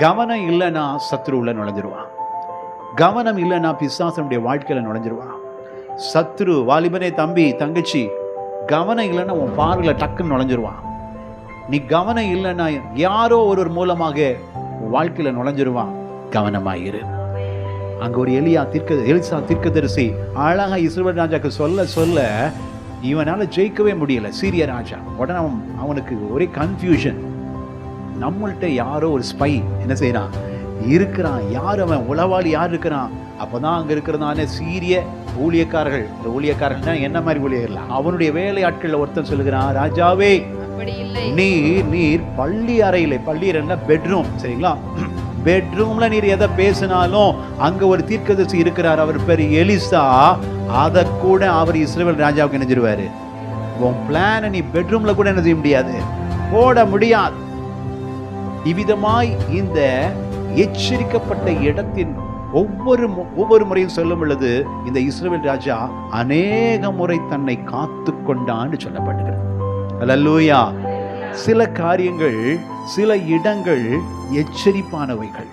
கவனம் இல்லைன்னா சத்ரு உள்ள நுழைஞ்சிருவான். கவனம் இல்லைன்னா பிசாசனுடைய வாழ்க்கையில நுழைஞ்சிருவான். சத்ரு, வாலிபனே, தம்பி, தங்கச்சி, கவனம் இல்லைன்னா உன் பார்வையில் டக்குன்னு நுழைஞ்சிருவான். நீ கவனம் இல்லைன்னா யாரோ ஒரு மூலமாக உன் வாழ்க்கையில நுழைஞ்சிருவான். கவனமாயிரு. அங்க ஒரு எலிசா தீர்க்கதரிசி அழகா இஸ்ரவேல் ராஜாக்கு சொல்ல சொல்ல இவனால ஜெயிக்கவே முடியல. சீரிய ராஜா உடனே அவனுக்கு ஒரே கன்ஃபியூஷன். நம்மள்கிட்ட யாரோ ஒரு ஸ்பை என்ன செய்யறான் இருக்கிறான். யார் அவன்? உளவாளி யார் இருக்கிறான்? அப்பதான் அங்க இருக்கிறதான சீரிய ஊழியக்காரர்கள் என்ன மாதிரி ஊழியர்கள், அவனுடைய வேலையாட்கள் ஒருத்தன் சொல்லுகிறான், ராஜாவே நீர் பள்ளி அறையில, பள்ளி அறையில பெட்ரூம், சரிங்களா, பெட்ரூம்ல நீர் எதை பேசினாலும் அங்க ஒரு தீர்க்கதரிசி இருக்கிறார், அவர் பேர் எலிசா. அத கூட அவர் இஸ்ரவேல் ராஜாவுக்கு நினைச்சிருவாரு. உன் பிளான நீ பெட்ரூம்ல கூட என்ன செய்ய முடியாது, போட முடியாது. இவ்விதமாய் இந்த எச்சரிக்கப்பட்ட இடத்தின் ஒவ்வொரு முறையும் சொல்லும் பொழுது இந்த இஸ்ரவேல் ராஜா அநேக முறை தன்னை காத்து கொண்டான்னு சொல்லப்படுகிறது. அல்லேலூயா. சில காரியங்கள், சில இடங்கள் எச்சரிப்பானவைகள்.